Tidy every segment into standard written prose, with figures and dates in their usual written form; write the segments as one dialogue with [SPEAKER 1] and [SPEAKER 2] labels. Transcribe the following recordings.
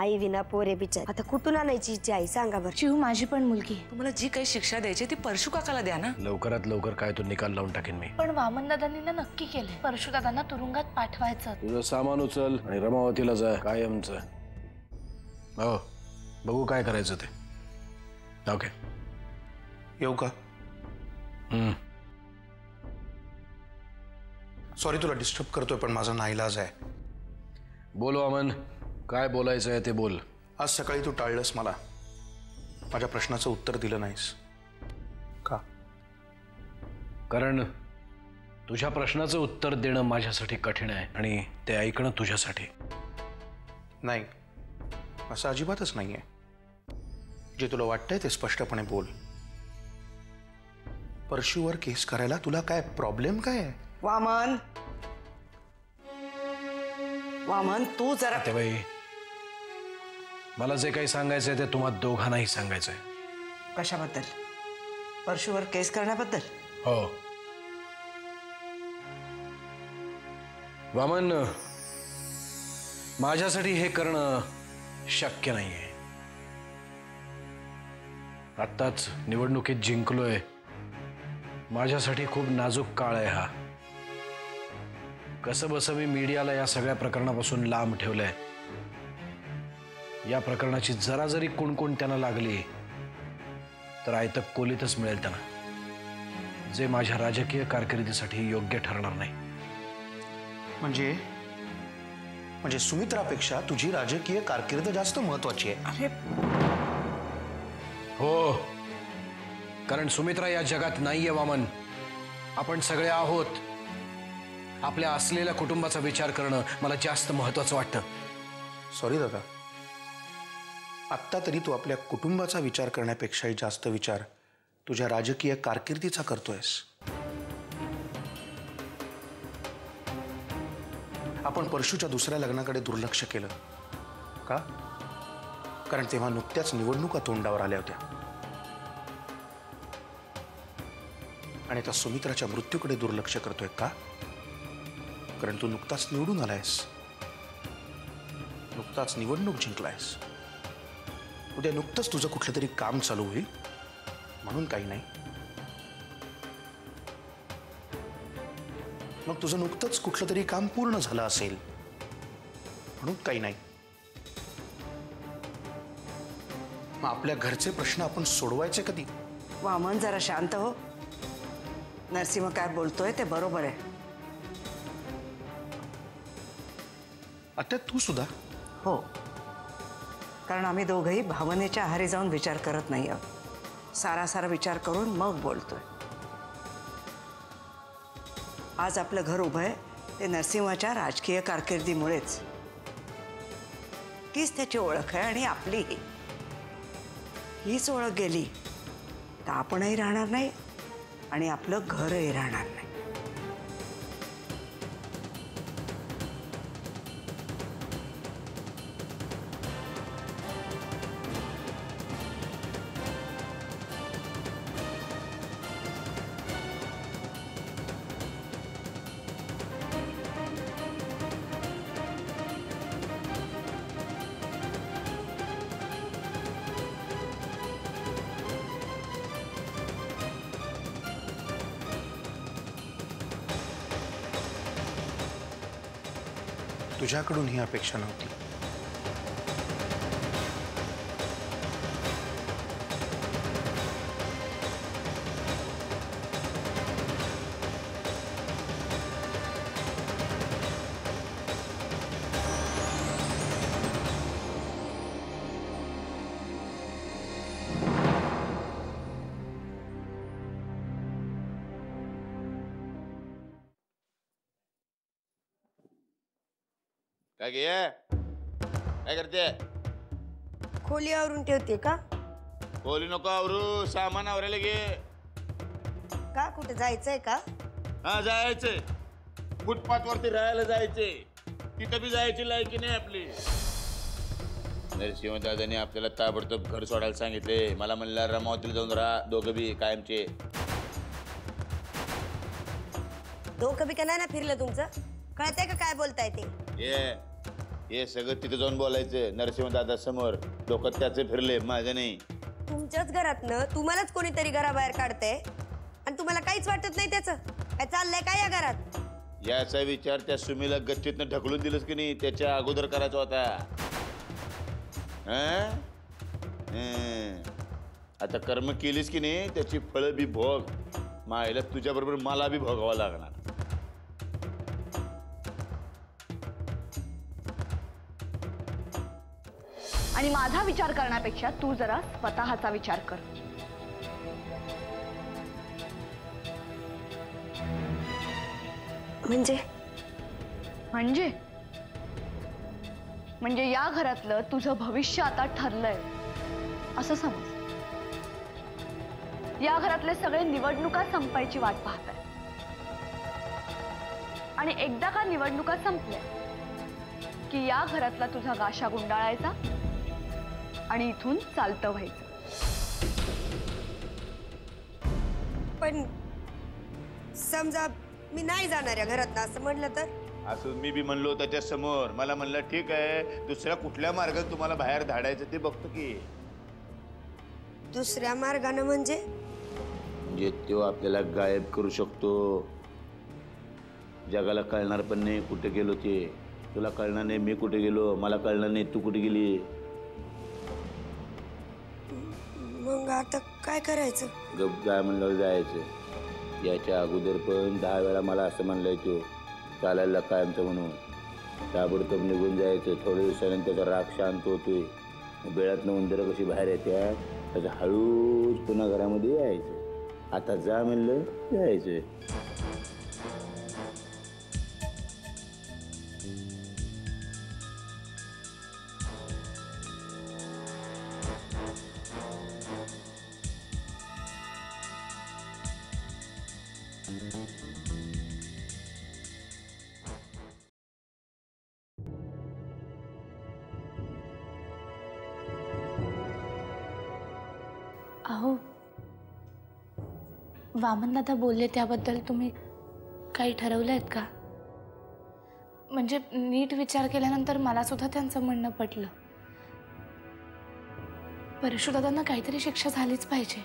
[SPEAKER 1] आई विना पोरे बिचार, आता कुठून आणायची हिची आई सांगा बरं?
[SPEAKER 2] चिऊ माझी पण मुलगी.
[SPEAKER 3] तुम्हाला जी काही शिक्षा द्यायची ती परशु काकाला द्या ना.
[SPEAKER 4] लवकरात लवकर काय तो निकाल लावून टाकेन मी.
[SPEAKER 2] पण वामन दादांनी ना नक्की केलंय परशु दादांना तुरुंगात पाठवायचं.
[SPEAKER 4] तुझं सामान उचल आणि रमावतीला जा कायमचं. हो बघू काय करायचं ते. ओके
[SPEAKER 5] येऊ का? सॉरी तुला डिस्टर्ब करतोय पण माझा नाईलाज आहे.
[SPEAKER 4] बोल वामन, काय बोलायचं आहे ते बोल.
[SPEAKER 5] आज सकाळी तू टाळलंस मला, माझ्या प्रश्नाचं उत्तर दिलं नाहीस का?
[SPEAKER 4] कारण तुझ्या प्रश्नाचं उत्तर देणं माझ्यासाठी कठीण आहे आणि ते ऐकणं तुझ्यासाठी
[SPEAKER 5] नाही. असं अजिबातच नाहीये. जे तुला वाटतंय ते स्पष्टपणे बोल. परशुवर केस करायला तुला काय प्रॉब्लेम काय आहे?
[SPEAKER 6] वामन, वामन तू जरा.
[SPEAKER 4] ते बाई, मला जे काही सांगायचंय ते तुम्हा दोघांनाही सांगायचंय.
[SPEAKER 6] कशाबद्दल? परशुवर केस करण्याबद्दल?
[SPEAKER 4] हो वामन, माझ्यासाठी हे करणं शक्य नाहीये. आत्ताच निवडणुकीत जिंकलोय. माझ्यासाठी खूप नाजूक काळ आहे हा. कसं बसं मी मीडियाला या सगळ्या प्रकरणापासून लांब ठेवलंय. या प्रकरणाची जरा जरी कुणकुण त्यांना लागली तर आयतक कोलीतच मिळेल त्यांना, जे माझ्या राजकीय कारकिर्दीसाठी योग्य ठरणार नाही.
[SPEAKER 5] म्हणजे सुमित्रापेक्षा तुझी राजकीय कारकीर्द जास्त महत्वाची आहे.
[SPEAKER 6] अरे
[SPEAKER 4] हो, कारण सुमित्रा या जगात नाहीये वामन. आपण सगळे आहोत. आपल्या असलेल्या कुटुंबाचा विचार करणं मला जास्त महत्वाचं वाटतं.
[SPEAKER 5] सॉरी दादा, आत्ता तरी तू आपल्या कुटुंबाचा विचार करण्यापेक्षाही जास्त विचार तुझ्या राजकीय कारकिर्दीचा करतोयस. आपण परशुच्या दुसऱ्या लग्नाकडे दुर्लक्ष केलं का? कारण तेव्हा नुकत्याच निवडणुका तोंडावर आल्या होत्या. आणि त्या सुमित्राच्या मृत्यूकडे दुर्लक्ष करतोय का? कारण तू नुकताच निवडून आलायस, नुकताच निवडणूक जिंकलायस. उद्या नुकतंच तुझं कुठलं तरी काम चालू होईल म्हणून काही नाही. मग तुझं नुकतंच कुठलं तरी काम पूर्ण झालं असेल म्हणून काही नाही. मग आपल्या घरचे प्रश्न आपण सोडवायचे कधी?
[SPEAKER 6] वामन जरा शांत हो. नरसिंह काय बोलतोय ते बरोबर आहे.
[SPEAKER 5] आता तू सुद्धा?
[SPEAKER 6] हो, कारण आम्ही दोघंही भावनेच्या आहारी जाऊन विचार करत नाही आहोत. सारासारा विचार करून मग बोलतोय. आज आपलं घर उभं आहे ते नरसिंहाच्या राजकीय कारकिर्दीमुळेच. तीच त्याची ओळख आहे आणि आपलीही. हीच ओळख गेली तर आपणही राहणार नाही आणि आपलं घरही राहणार नाही.
[SPEAKER 5] तुझ्याकडून ही अपेक्षा नव्हती.
[SPEAKER 7] काय करते?
[SPEAKER 1] खोली आवरून ठेवते का?
[SPEAKER 7] खोली नको आवरू, सामान आवरायला घे.
[SPEAKER 1] का कुठे जायचंय का?
[SPEAKER 7] हा जायचंय. फुटपाथ वरती राहायला जायचंय. तिथं बी जायची लायकी नाही आपली. नरसिंह दादाने आपल्याला ताबडतोब घर सोडायला सांगितले. मला म्हणलं रमावतीला जाऊन राहा दोघं बी कायमचे.
[SPEAKER 1] डोकं बी का नाही ना फिरलं तुमचं? कळतंय का काय बोलताय ते?
[SPEAKER 7] हे सगळं तिथे जाऊन बोलायचं नरसिंह दादा समोर. डोक्यात त्याचे फिरले, माझं नाही.
[SPEAKER 1] तुमच्याच घरातनं तुम्हालाच कोणीतरी घराबाहेर काढते आणि तुम्हाला काहीच वाटत नाही त्याचं. काय चाललंय काय या घरात?
[SPEAKER 7] याचा विचार त्या सुमीला गच्चीतनं ढकलून दिलंस की नाही, त्याच्या अगोदर करायचा होता. हं? आता कर्म केलीस की नाही, त्याची फळं बी भोग. मायला तुझ्या बरोबर मला बी भोगावं लागणार.
[SPEAKER 8] आणि माझा विचार करण्यापेक्षा तू जरा स्वतःचा विचार कर.
[SPEAKER 1] म्हणजे
[SPEAKER 8] म्हणजे या घरातलं तुझं भविष्य आता ठरलंय असं समज. या घरातले सगळे निवडणुका संपायची वाट पाहत आहेत. आणि एकदा का निवडणुका संपल्या की या घरातला तुझा गाशा गुंडाळायचा आणि इथून चालतं व्हायचं.
[SPEAKER 1] पण समजा मी नाही जाणार या घरात असं म्हटलं तर?
[SPEAKER 7] असं मी बी म्हणलो त्याच्या समोर. मला म्हणलं ठीक आहे, दुसऱ्या कुठल्या मार्गात तुम्हाला बाहेर धाडायचं ते बघतो की.
[SPEAKER 1] दुसऱ्या मार्गानं म्हणजे
[SPEAKER 7] तो आपल्याला गायब करू शकतो. जगाला कळणार पण नाही कुठे गेलो ते. तुला कळणार नाही मी कुठे गेलो, मला कळणार नाही तू कुठे गेली.
[SPEAKER 1] मग आता काय करायचं?
[SPEAKER 7] गप जाय म्हणलं जायचं. याच्या अगोदर पण 10 वेळा मला असं म्हणलंय तो चालायला कायमचं म्हणून. ताबडतोब निघून जायचं. थोड्या दिवसानंतर त्याचा राग शांत होतोय. बेळातनं उंदरं कशी बाहेर येत्या त्याचं हळूच पुन्हा घरामध्ये यायचं. आता जा म्हणलं जायचं.
[SPEAKER 2] अहो, वामन दादा बोलले त्याबद्दल तुम्ही काही ठरवलंय का? म्हणजे नीट विचार केल्यानंतर मला सुद्धा त्यांचं म्हणणं पटलं. परशुदादांना काहीतरी शिक्षा झालीच पाहिजे.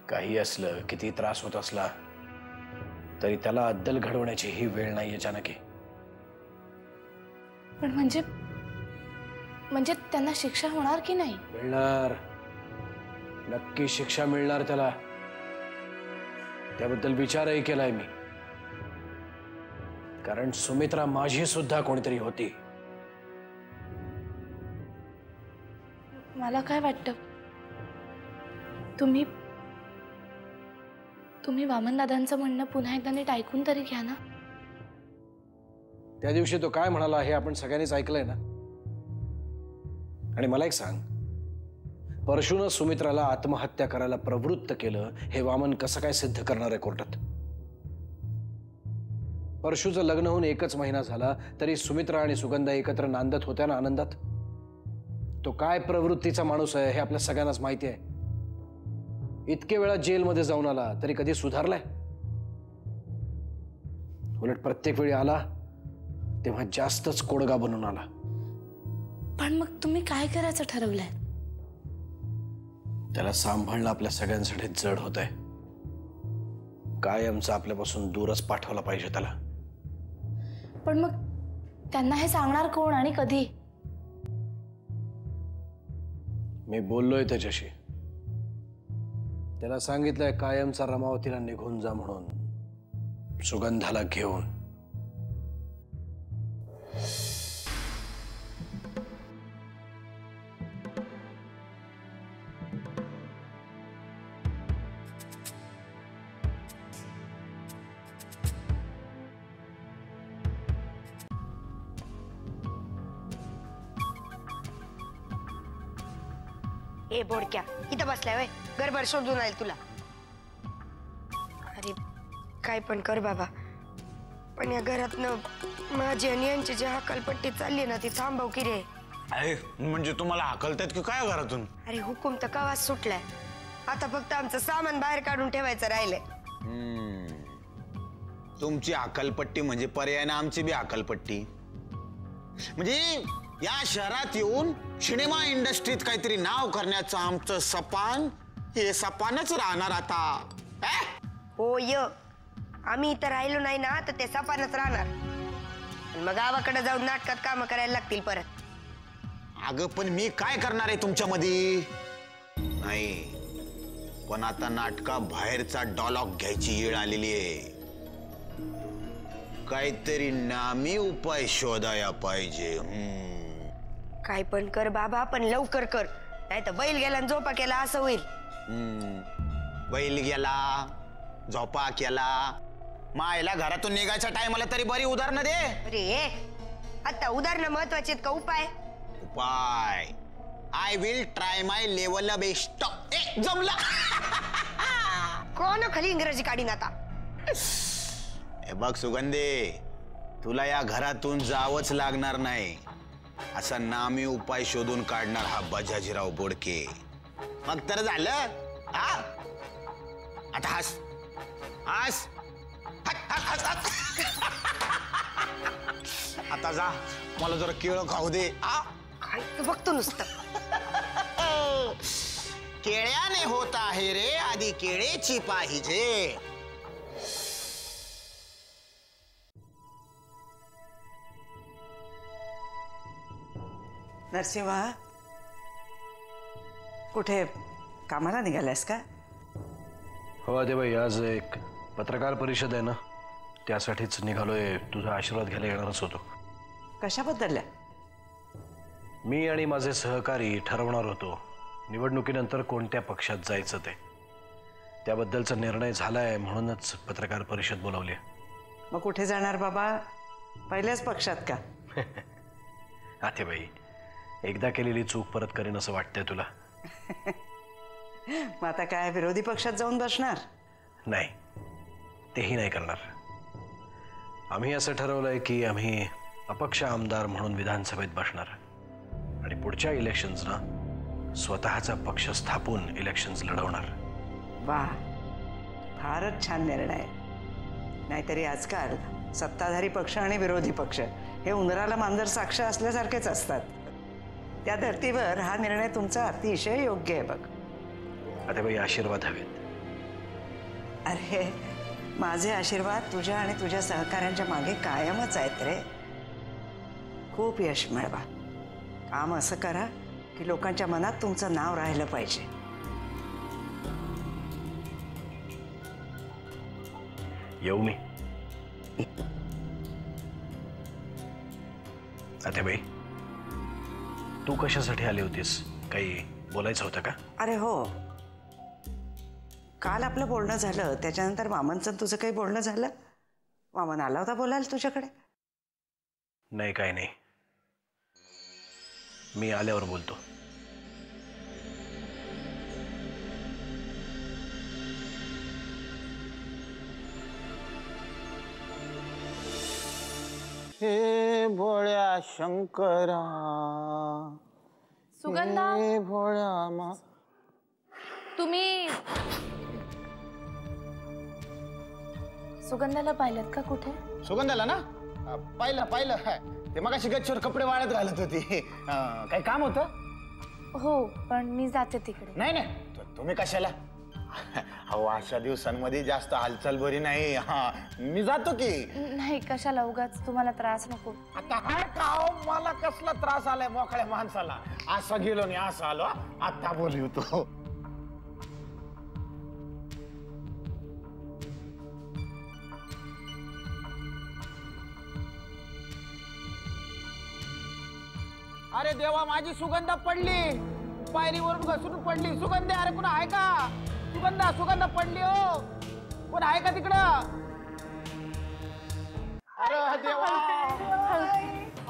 [SPEAKER 4] काही असलं, किती त्रास होत असला तरी त्याला अद्दल घडवण्याची ही वेळ नाहीये जानकी.
[SPEAKER 2] पण म्हणजे त्यांना शिक्षा होणार की नाही?
[SPEAKER 4] मिळणार, नक्की शिक्षा मिळणार त्याला. त्याबद्दल विचारही केलाय मी. कारण सुमित्रा माझी सुद्धा कोणीतरी होती.
[SPEAKER 2] मला काय वाटतं, तुम्ही वामन दादांचं म्हणणं पुन्हा एकदा नीट ऐकून तरी घ्या ना.
[SPEAKER 4] त्या दिवशी तो काय म्हणाला हे आपण सगळ्यांनीच ऐकलंय ना. आणि मला एक सांग, परशुनं सुमित्राला आत्महत्या करायला प्रवृत्त केलं हे वामन कसं काय सिद्ध करणार आहे कोर्टात? परशुचं लग्न होऊन 1च महिना झाला तरी सुमित्रा आणि सुगंधा एकत्र नांदत होत्या ना आनंदात. तो काय प्रवृत्तीचा माणूस आहे हे आपल्या सगळ्यांनाच माहिती आहे. इतके वेळा जेलमध्ये जाऊन आला तरी कधी सुधारलाय? उलट प्रत्येक वेळी आला तेव्हा जास्तच कोडगा बनून आला.
[SPEAKER 2] पण मग तुम्ही काय करायचं ठरवलंय?
[SPEAKER 4] त्याला सांभाळणं आपल्या सगळ्यांसाठी जड होत आहे. कायमचं आपल्यापासून दूरच पाठवला पाहिजे त्याला.
[SPEAKER 2] पण मग त्यांना हे सांगणार कोण आणि कधी?
[SPEAKER 4] मी बोललोय त्याच्याशी. त्याला सांगितलंय कायमचा रमावतीला निघून जा म्हणून, सुगंधाला घेऊन.
[SPEAKER 1] ए बोडक्या, इथं बसलाय वय? घरभर शोधून राहील तुला. अरे काय पण कर बाबा, पण या घरातनं माझी आणि यांची जी हकालपट्टी चालली ना ती थांबव की रे.
[SPEAKER 9] अरे म्हणजे तुम्हाला हाकलतात की काय घरातून?
[SPEAKER 1] अरे हुकूम तर कवाच सुटलाय. आता फक्त आमचं सामान बाहेर काढून ठेवायचं राहिलंय.
[SPEAKER 9] तुमची हाकलपट्टी म्हणजे पर्यायाने आमची बी हाकलपट्टी. म्हणजे या शहरात येऊन सिनेमा इंडस्ट्रीत काहीतरी नाव करण्याचं आमचं सपान हे सपानच राहणार आता.
[SPEAKER 1] होय, आम्ही इथं राहिलो नाही ना तर ते सपानच राहणार. आणि मग गावाकडे जाऊन नाटकात काम करायला लागतील परत.
[SPEAKER 9] अगं पण मी काय करणार आहे तुमच्यामध्ये? नाही, पण आता नाटका बाहेरचा डायलॉग घ्यायची वेळ आलेली आहे. काहीतरी नामी उपाय शोधाया पाहिजे.
[SPEAKER 1] काय पण कर बाबा, पण लवकर कर, नाही तर बैल गेला आणि झोपा केला असं होईल.
[SPEAKER 9] बैल गेला, झोपा केला, मायला घरातून निघायच्या टायमाला तरी बरी उदाहरणं दे.
[SPEAKER 1] अरे आता उदाहरणं महत्वाची आहेत का उपाय?
[SPEAKER 9] उपाय I will try my level best. जमला.
[SPEAKER 1] कोण खाली इंग्रजी काढीन आता?
[SPEAKER 9] हे बघ सुगंधे, तुला या घरातून जावंच लागणार नाही असा नामी उपाय शोधून काढणार हा बजाजीराव बोडके. मग तर झालं. हा आता हस हस हस हस. आता जा, मला जरा केळं खाऊ दे.
[SPEAKER 1] खायचं बघतो नुसतं.
[SPEAKER 9] केळ्याने होत आहे रे आधी केळेची पाहिजे.
[SPEAKER 6] नरसिंहा, कुठे कामाला निघालायस का?
[SPEAKER 4] हो आदेबाई, आज एक पत्रकार परिषद आहे ना, त्यासाठीच निघालोय. तुझा आशीर्वाद घ्यायला येणारच होतो.
[SPEAKER 6] कशाबद्दल?
[SPEAKER 4] मी आणि माझे सहकारी ठरवणार होतो निवडणुकीनंतर कोणत्या पक्षात जायचं ते. त्याबद्दलचा निर्णय झालाय, म्हणूनच पत्रकार परिषद बोलावली.
[SPEAKER 6] मग कुठे जाणार बाबा? पहिल्याच पक्षात का?
[SPEAKER 4] आतेबाई, एकदा केलेली चूक परत करेन असं वाटतंय तुला?
[SPEAKER 6] मग आता काय विरोधी पक्षात जाऊन बसणार?
[SPEAKER 4] नाही, तेही नाही करणार. आम्ही असं ठरवलंय की आम्ही अपक्ष आमदार म्हणून विधानसभेत बसणार आणि पुढच्या इलेक्शन्सना स्वतःचा पक्ष स्थापून इलेक्शन्स लढवणार.
[SPEAKER 6] वा, फारच छान निर्णय. नाहीतरी आजकाल सत्ताधारी पक्ष आणि विरोधी पक्ष हे उंदराला मांजर साक्ष असल्यासारखेच असतात. त्या धर्तीवर हा निर्णय तुमचा अतिशय योग्य आहे बघ.
[SPEAKER 4] आता बाई, आशीर्वाद हवेत.
[SPEAKER 6] अरे, माझे आशीर्वाद तुझ्या आणि तुझ्या सहकाऱ्यांच्या मागे कायमच आहेत रे. खूप यश मिळवा. काम असं करा की लोकांच्या मनात तुमचं नाव राहिलं पाहिजे.
[SPEAKER 4] येऊ मी? आता बाई, तू कशासाठी आली होतीस? काही बोलायचं होतं का?
[SPEAKER 6] अरे हो, काल आपलं बोलणं झालं, त्याच्यानंतर मामनचं तुझं काही बोलणं झालं? मामन आला होता बोलायला तुझ्याकडे?
[SPEAKER 4] नाही, काय नाही. मी आल्यावर बोलतो.
[SPEAKER 9] हे भोळ्या शंकरा,
[SPEAKER 2] सुगंधा,
[SPEAKER 9] हे भोळ्या मा.
[SPEAKER 2] तुम्ही सुगंधाला पाहिलं का कुठे?
[SPEAKER 9] सुगंधाला ना पाहिलं. ते मगाशी गच्चीवर कपडे वाळत घालत होती. काही काम होतं?
[SPEAKER 2] हो, पण मी जाते तिकडे.
[SPEAKER 9] नाही, तुम्ही कशाला? अहो, अशा दिवसांमध्ये जास्त हालचाल बरी नाही. मी जातो की.
[SPEAKER 2] नाही, कशाला, उगाच तुम्हाला त्रास नको.
[SPEAKER 9] आता मला कसला त्रास आलाय मोकळ्या माणसाला? असं गेलो नाही, असं आलो. आता बोलतो. अरे देवा, माझी सुगंधा पडली, पायरीवरून घसरून पडली. सुगंधा, अरे कोण आहे का? सुगंधा पडली. हो, कोण आहे का तिकडं? अरे देवा,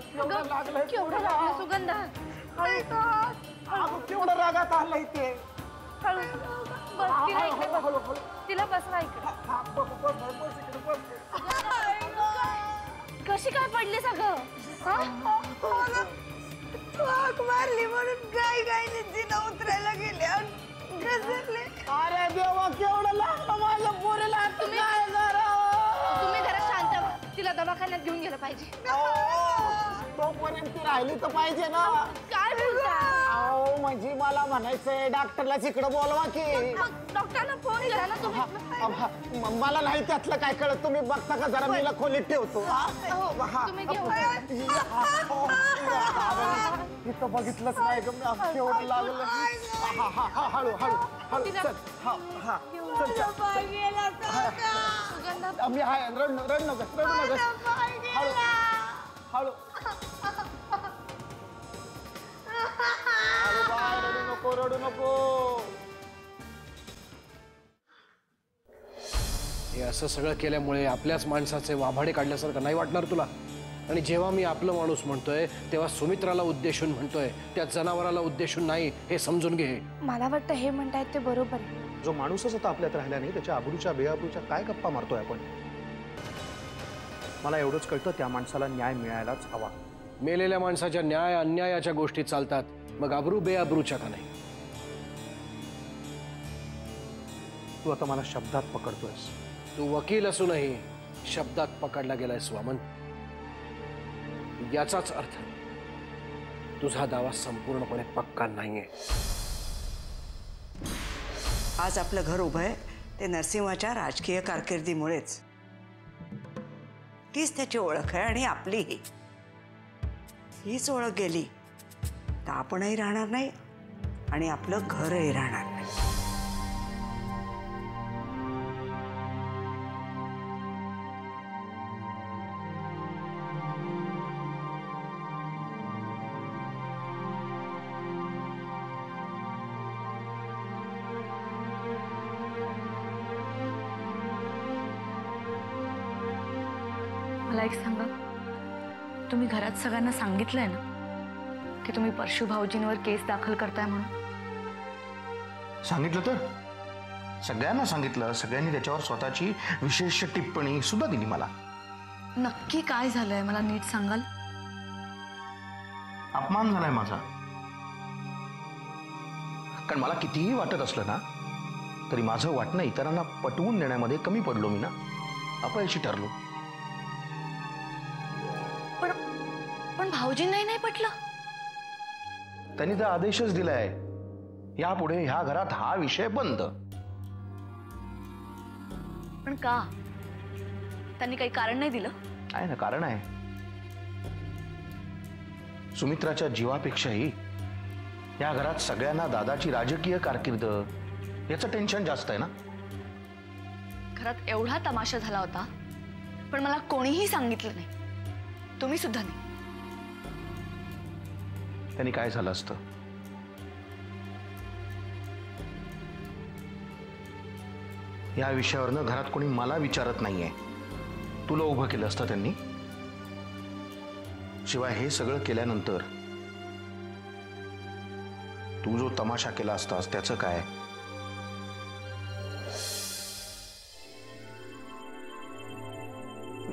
[SPEAKER 9] केवढं लागलं
[SPEAKER 2] सुगंधा.
[SPEAKER 9] केवढं रागात आलंय ते.
[SPEAKER 2] तिला बसवा इकडे. कशी काय पडली सगळं?
[SPEAKER 1] मारली म्हणून गायने जिना उतरायला गेले.
[SPEAKER 9] अरे देवा, केवढं लागलं माझ्या पोरीला.
[SPEAKER 2] तुम्ही जरा शांत व्हा. तिला दवाखान्यात घेऊन गेलं पाहिजे.
[SPEAKER 10] राहिली तर पाहिजे ना.
[SPEAKER 2] काय बोलताय?
[SPEAKER 10] अहो म्हणजे मला म्हणायचंय डॉक्टरला इकडं बोलवा की.
[SPEAKER 2] डॉक्टरला फोन केला ना तुम्ही?
[SPEAKER 10] मला नाही त्यातलं काय कळत. तुम्ही बघता का जरा मीला खोलीत ठेवतो.
[SPEAKER 2] तुम्ही घेऊन
[SPEAKER 10] इथं बघितलंच नाही ग मी. केवढं लागलं. हळू हळू हळू चल. चल चल. मी आहे. रड नकस रडू नकस. हळू हळू बाय. रडू नको रडू नको.
[SPEAKER 4] हे असं सगळं केल्यामुळे आपल्याच माणसाचे वाभाडे काढल्यासारखं नाही वाटणार तुला? आणि जेव्हा मी आपलं माणूस म्हणतोय तेव्हा सुमित्राला उद्देशून म्हणतोय, त्या जनावराला उद्देशून नाही, हे समजून घे.
[SPEAKER 2] मला वाटतं हे म्हणतायत ते बरोबर आहे.
[SPEAKER 5] जो माणूसच आता आपल्यात राहिला नाही त्याच्या आबरूच्या बेआबरूच्या काय गप्पा मारतोय आपण. मला एवढंच कळतं त्या माणसाला न्याय मिळायलाच हवा.
[SPEAKER 4] मेलेल्या माणसाच्या न्याय अन्यायाच्या गोष्टी चालतात, मग आबरू बेआबरूच्या का नाही?
[SPEAKER 5] तू आता मला शब्दात पकडतोयस.
[SPEAKER 4] तू वकील असूनही शब्दात पकडला गेलायस वामन. याचाच अर्थ तुझा दावा संपूर्णपणे पक्का नाहीये.
[SPEAKER 6] आज आपलं घर उभं आहे ते नरसिंहाच्या राजकीय कारकिर्दीमुळेच. तीच त्याची ओळख आहे आणि आपलीही. हीच ओळख गेली तर आपणही राहणार नाही आणि आपलं घरही राहणार नाही.
[SPEAKER 8] मला एक सांगा, तुम्ही घरात सगळ्यांना सांगितलंय ना की तुम्ही परशु भाऊजींवर केस दाखल करताय म्हणून?
[SPEAKER 5] सांगितलं तर सगळ्यांना सांगितलं. सगळ्यांनी त्याच्यावर स्वतःची विशेष टिप्पणी सुद्धा दिली मला.
[SPEAKER 8] नक्की काय झालंय मला नीट सांगाल?
[SPEAKER 5] अपमान झालाय माझा. कारण मला कितीही वाटत असलं ना तरी माझं वाटणं इतरांना पटवून देण्यामध्ये कमी पडलो मी ना. अपयशी ठरलो.
[SPEAKER 8] पण भाऊजींनाही नाही पटलं.
[SPEAKER 5] त्यांनी तर आदेशच दिलाय, यापुढे ह्या घरात हा विषय बंद.
[SPEAKER 8] पण का? त्यांनी काही कारण नाही दिलं?
[SPEAKER 5] आहे ना, कारण आहे. सुमित्राच्या जीवापेक्षाही या घरात सगळ्यांना दादाची राजकीय कारकीर्द याचं टेन्शन जास्त आहे ना.
[SPEAKER 8] घरात एवढा तमाशा झाला होता पण मला कोणीही सांगितलं नाही, तुम्ही सुद्धा नाही.
[SPEAKER 5] त्यांनी काय झालं असतं? या विषयावरनं घरात कोणी मला विचारत नाहीये. तुला उभं केलं असतं त्यांनी. शिवाय हे सगळं केल्यानंतर तू जो तमाशा केला असतास त्याचं काय?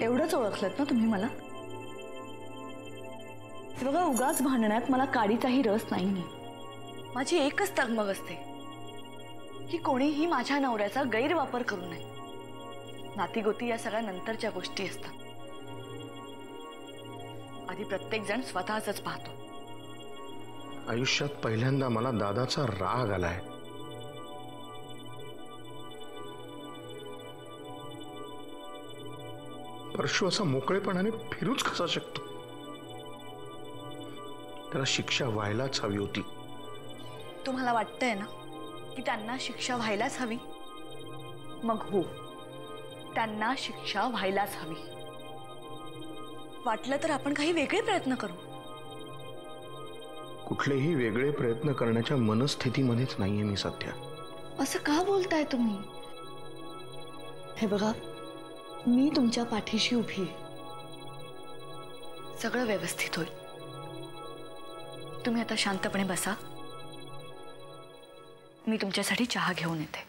[SPEAKER 8] एवढंच ओळखलत ना तुम्ही मला? बघा, उगाच भांडण्यात मला काडीचाही रस नाहीये. माझी एकच तगमग असते की कोणीही माझ्या नवऱ्याचा गैरवापर करू नये. नातीगोती या सगळ्या नंतरच्या गोष्टी असतात. आधी प्रत्येक जण स्वतःच पाहतो.
[SPEAKER 5] आयुष्यात पहिल्यांदा मला दादाचा राग आलाय. परशु असा मोकळेपणाने फिरूच कसा शकतो? त्याला शिक्षा व्हायलाच हवी होती.
[SPEAKER 8] तुम्हाला वाटतंय ना की त्यांना शिक्षा व्हायलाच हवी? मग हो, त्यांना शिक्षा व्हायलाच हवी. वाटलं तर आपण काही वेगळे प्रयत्न करू.
[SPEAKER 5] कुठलेही वेगळे प्रयत्न करण्याच्या मनस्थितीमध्येच नाहीये मी सध्या.
[SPEAKER 8] असं का बोलताय तुम्ही? हे बघा, मी तुमच्या पाठीशी उभी आहे. सगळं व्यवस्थित होईल. तुम्ही आता शांतपणे बसा. मी तुमच्यासाठी चहा घेऊन येते.